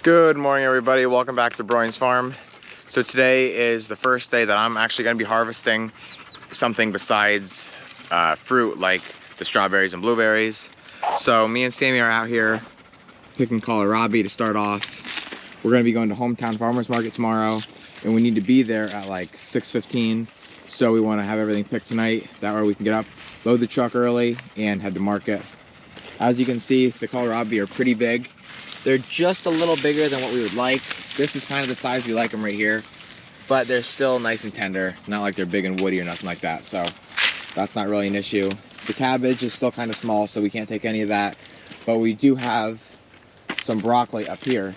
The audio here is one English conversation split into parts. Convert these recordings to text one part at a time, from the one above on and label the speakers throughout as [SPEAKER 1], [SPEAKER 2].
[SPEAKER 1] Good morning, everybody. Welcome back to Broyans farm. So today is the first day that I'm actually going to be harvesting something besides fruit, like the strawberries and blueberries. So me and Sammy are out here picking kohlrabi to start off. We're going to be going to Hometown Farmers Market tomorrow, and we need to be there at like 6:15. So we want to have everything picked tonight. That way we can get up, load the truck early, and head to market. As you can see, the kohlrabi are pretty big. They're just a little bigger than what we would like. This is kind of the size we like them right here, but they're still nice and tender. Not like they're big and woody or nothing like that, so that's not really an issue. The cabbage is still kind of small, so we can't take any of that, but we do have some broccoli up here,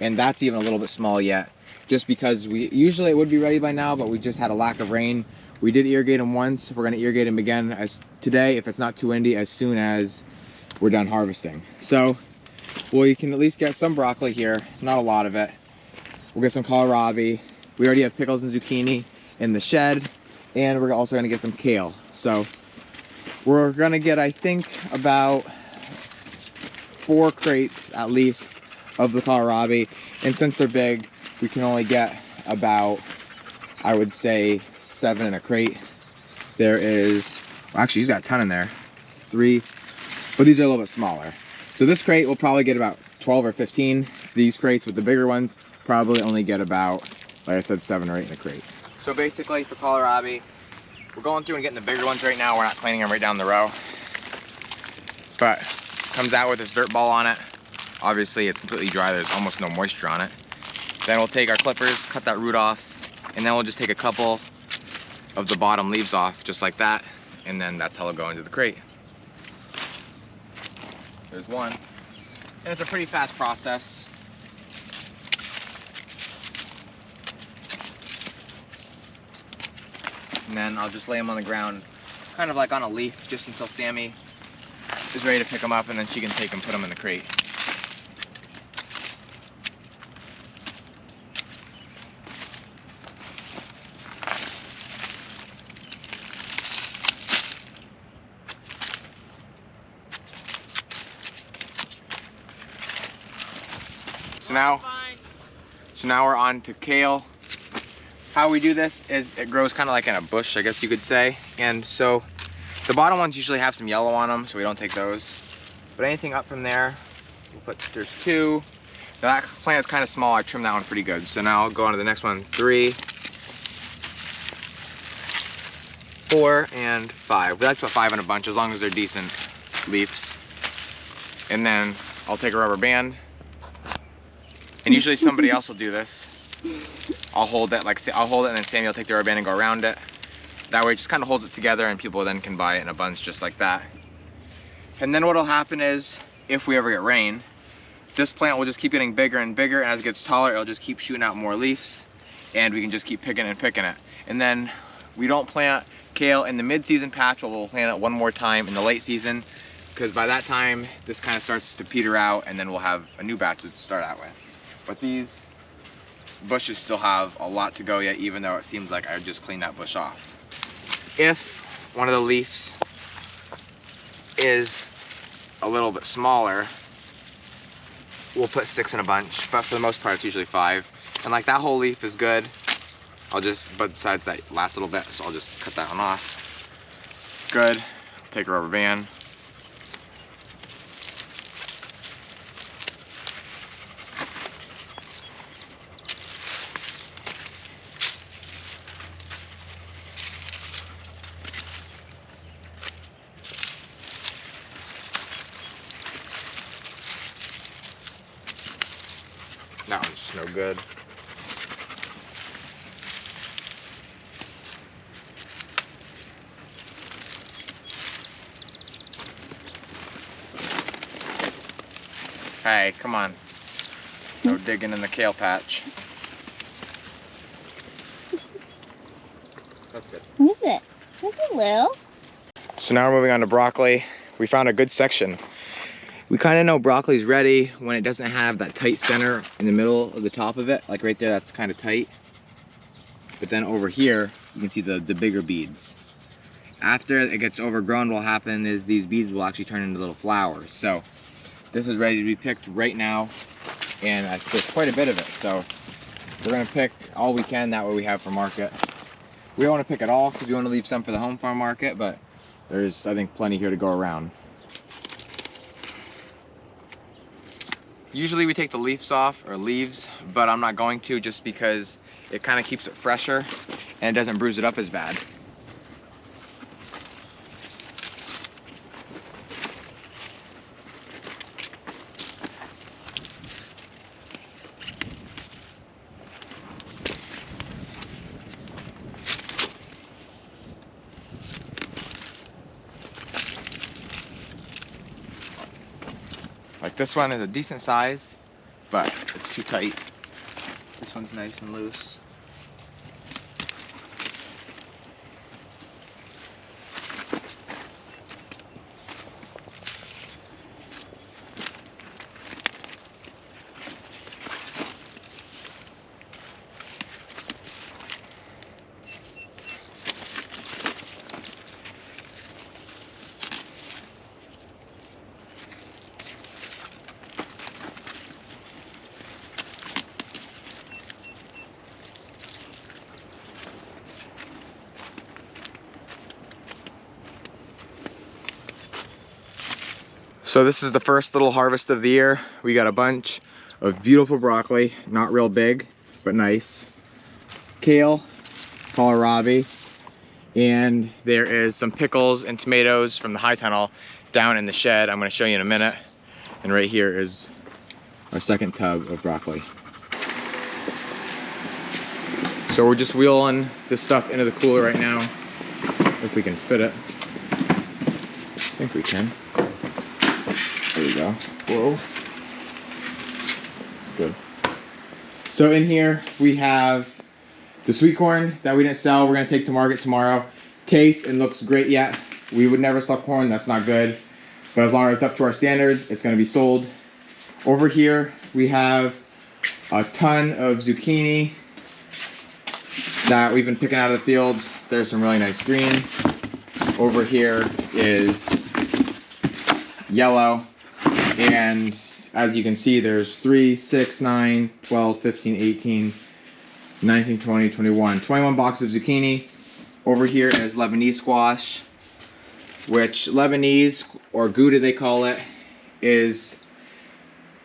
[SPEAKER 1] and that's even a little bit small yet, just because usually it would be ready by now, but we just had a lack of rain. We did irrigate them once. We're going to irrigate them again today, if it's not too windy, as soon as we're done harvesting. So well, you can at least get some broccoli here, not a lot of it. We'll get some kohlrabi. We already have pickles and zucchini in the shed, and we're also gonna get some kale. So we're gonna get, I think, about 4 crates at least of the kohlrabi. And since they're big, we can only get about, I would say, 7 in a crate. There is, well, actually, he's got a ton in there. 3, but these are a little bit smaller. So this crate will probably get about 12 or 15. These crates with the bigger ones probably only get about, like I said, 7 or 8 in a crate. So basically for kohlrabi, we're going through and getting the bigger ones right now. We're not planting them right down the row. But comes out with this dirt ball on it. Obviously it's completely dry. There's almost no moisture on it. Then we'll take our clippers, cut that root off, and then we'll just take a couple of the bottom leaves off, just like that. And then that's how it'll go into the crate. There's one, and it's a pretty fast process. And then I'll just lay them on the ground, kind of like on a leaf, just until Sammy is ready to pick them up, and then she can take them, put them in the crate. So now we're on to kale. How we do this is it grows kind of like in a bush, I guess you could say. And so the bottom ones usually have some yellow on them, so we don't take those. But anything up from there, we'll put, there's 2. Now that plant is kind of small, I trimmed that one pretty good. So now I'll go on to the next one, 3, 4, and 5. We like to put 5 in a bunch as long as they're decent leaves. And then I'll take a rubber band. And usually somebody else will do this. I'll hold it, I'll hold it, and then Sammy will take the rubber band and go around it. That way it just kind of holds it together, and people then can buy it in a bunch just like that. And then what'll happen is, if we ever get rain, this plant will just keep getting bigger and bigger, and as it gets taller, it'll just keep shooting out more leaves, and we can just keep picking and picking it. And then we don't plant kale in the mid-season patch, but we'll plant it one more time in the late season, because by that time, this kind of starts to peter out, and then we'll have a new batch to start out with. But these bushes still have a lot to go yet, even though it seems like I just cleaned that bush off. If one of the leaves is a little bit smaller, we'll put 6 in a bunch, but for the most part it's usually 5. And like that whole leaf is good. But besides that last little bit, so I'll just cut that one off. Good. Take a rubber band. That one's no good. Hey, come on. No digging in the kale patch. That's good.
[SPEAKER 2] What is it? Is it Lil?
[SPEAKER 1] So now we're moving on to broccoli. We found a good section. We kind of know broccoli's ready when it doesn't have that tight center in the middle of the top of it. Like right there, that's kind of tight. But then over here, you can see the bigger beads. After it gets overgrown, what will happen is these beads will actually turn into little flowers. So this is ready to be picked right now. and there's quite a bit of it. So we're gonna pick all we can, that way we have for market. We don't want to pick it all because we want to leave some for the home farm market, but there's, I think, plenty here to go around. Usually we take the leaves off, or leaves, but I'm not going to, just because it kind of keeps it fresher and it doesn't bruise it up as bad. Like this one is a decent size, but it's too tight. This one's nice and loose. So this is the first little harvest of the year. We got a bunch of beautiful broccoli, not real big, but nice. Kale, kohlrabi, and there is some pickles and tomatoes from the high tunnel down in the shed. I'm gonna show you in a minute. And right here is our second tub of broccoli. So we're just wheeling this stuff into the cooler right now, if we can fit it. I think we can. There you go. Whoa. Good. So in here we have the sweet corn that we didn't sell. We're gonna take to market tomorrow. Tastes and looks great yet. We would never sell corn, that's not good. But as long as it's up to our standards, it's gonna be sold. Over here we have a ton of zucchini that we've been picking out of the fields. There's some really nice green. Over here is yellow. And as you can see, there's 3, 6, 9, 12, 15, 18, 19, 20, 21. 21 boxes of zucchini. Over here is Lebanese squash, which Lebanese, or Gouda they call it, is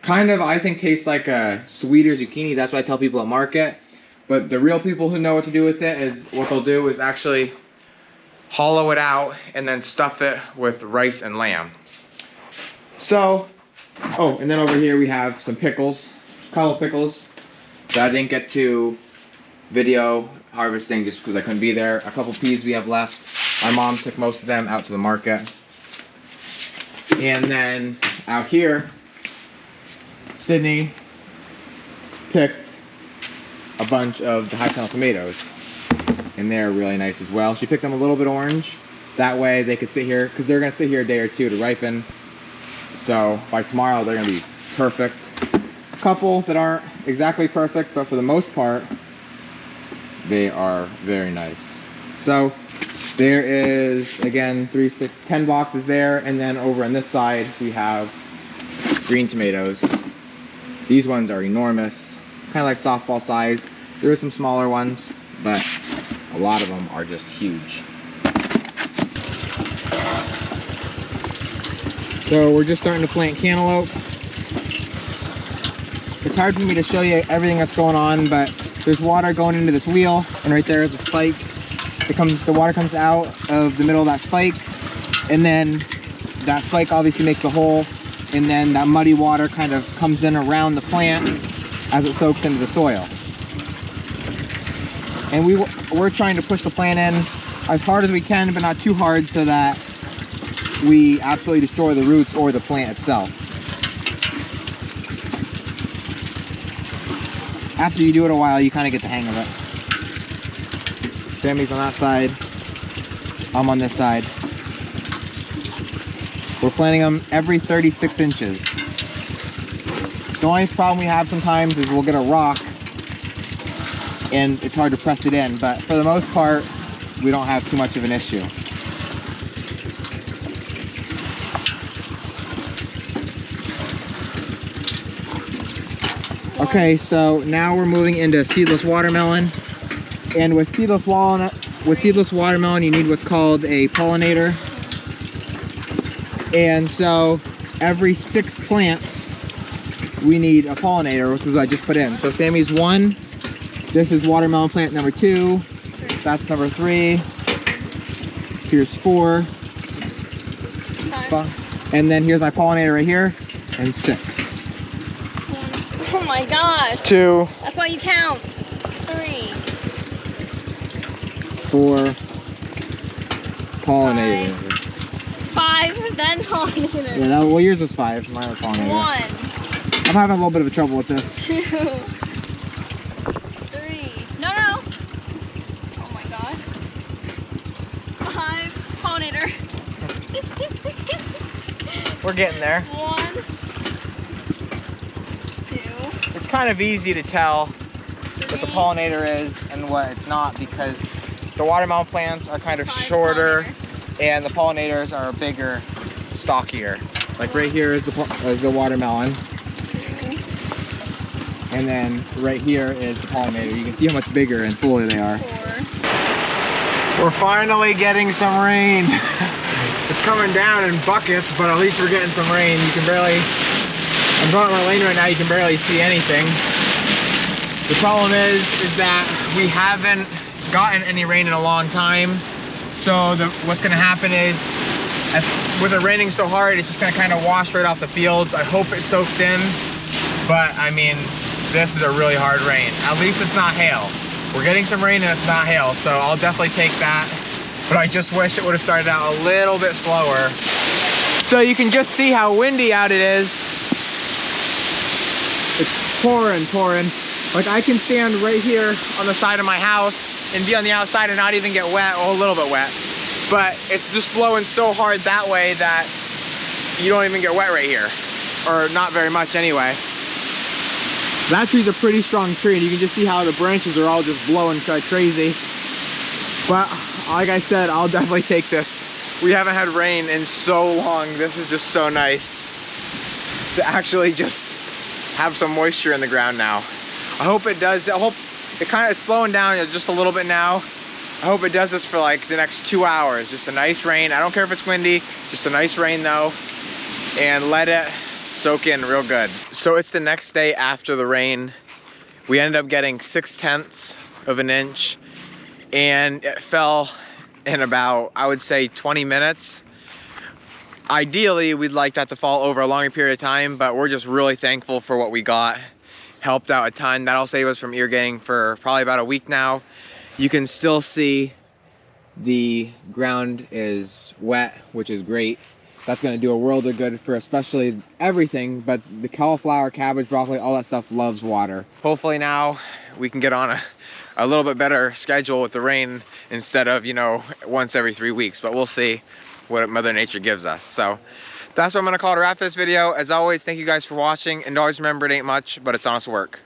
[SPEAKER 1] kind of, I think, tastes like a sweeter zucchini. That's what I tell people at market. But the real people who know what to do with it is, what they'll do is actually hollow it out and then stuff it with rice and lamb. So, oh, and then over here we have some pickles, color pickles, that I didn't get to video harvesting just because I couldn't be there. A couple peas we have left. My mom took most of them out to the market. And then out here, Sydney picked a bunch of the high tunnel tomatoes. And they're really nice as well. She picked them a little bit orange. That way they could sit here, because they're going to sit here a day or two to ripen. So by tomorrow they're gonna be perfect. A couple that aren't exactly perfect, but for the most part, they are very nice. So there is, again, 3, 6, 10 boxes there, and then over on this side we have green tomatoes. These ones are enormous, kind of like softball size. There are some smaller ones, but a lot of them are just huge. So we're just starting to plant cantaloupe. It's hard for me to show you everything that's going on, but there's water going into this wheel, and right there is a spike. The water comes out of the middle of that spike, and then that spike obviously makes the hole, and then that muddy water kind of comes in around the plant as it soaks into the soil. And we're trying to push the plant in as hard as we can, but not too hard, so that we absolutely destroy the roots or the plant itself. After you do it a while, you kind of get the hang of it. Sammy's on that side. I'm on this side. We're planting them every 36 inches. The only problem we have sometimes is we'll get a rock and it's hard to press it in, but for the most part, we don't have too much of an issue. Okay, so now we're moving into seedless watermelon. And with seedless watermelon, you need what's called a pollinator. And so every 6 plants, we need a pollinator, which is what I just put in. So Sammy's 1. This is watermelon plant number 2. That's number 3. Here's 4. 5. And then here's my pollinator right here. And 6.
[SPEAKER 2] Oh my gosh.
[SPEAKER 1] 2.
[SPEAKER 2] That's why you count. 3.
[SPEAKER 1] 4. Pollinator.
[SPEAKER 2] 5, then pollinator.
[SPEAKER 1] Yeah, well, yours is 5. Mine was pollinator.
[SPEAKER 2] 1.
[SPEAKER 1] I'm having a little bit of trouble with this.
[SPEAKER 2] 2. 3. No. Oh my god. 5. Pollinator.
[SPEAKER 1] We're getting there.
[SPEAKER 2] 1. 2.
[SPEAKER 1] It's kind of easy to tell
[SPEAKER 2] 3.
[SPEAKER 1] what the pollinator is and what it's not, because the watermelon plants are kind of
[SPEAKER 2] 5
[SPEAKER 1] shorter
[SPEAKER 2] pollinator.
[SPEAKER 1] and the pollinators are bigger, stockier. Like right here is the watermelon.
[SPEAKER 2] 2.
[SPEAKER 1] And then right here is the pollinator. You can see how much bigger and fuller they are.
[SPEAKER 2] 4.
[SPEAKER 1] We're finally getting some rain. It's coming down in buckets, but at least we're getting some rain. You can barely, I'm going on my lane right now, you can barely see anything. The problem is that we haven't gotten any rain in a long time. So what's gonna happen is, with it raining so hard, it's just gonna kind of wash right off the fields. I hope it soaks in, but I mean, this is a really hard rain. At least it's not hail. We're getting some rain and it's not hail, so I'll definitely take that. But I just wish it would have started out a little bit slower. So you can just see how windy out it is. It's pouring. Like I can stand right here on the side of my house and be on the outside and not even get wet, or a little bit wet. But it's just blowing so hard that way that you don't even get wet right here. Or not very much anyway. That tree's a pretty strong tree, and you can just see how the branches are all just blowing like crazy. But like I said, I'll definitely take this. We haven't had rain in so long. This is just so nice to actually just have some moisture in the ground now. I hope it does. I hope it's slowing down just a little bit now. I hope it does this for like the next 2 hours. Just a nice rain. I don't care if it's windy, just a nice rain though. And let it soak in real good. So it's the next day after the rain. We ended up getting 6/10 of an inch, and it fell in about, I would say, 20 minutes. Ideally, we'd like that to fall over a longer period of time, but we're just really thankful for what we got. Helped out a ton. That'll save us from irrigating for probably about a week now. You can still see the ground is wet, which is great. That's gonna do a world of good for especially everything, but the cauliflower, cabbage, broccoli, all that stuff loves water. Hopefully now we can get on a little bit better schedule with the rain instead of, you know, once every 3 weeks, but we'll see what Mother Nature gives us. So that's what I'm gonna call it a wrap this video. As always, thank you guys for watching, and always remember, it ain't much, but it's honest work.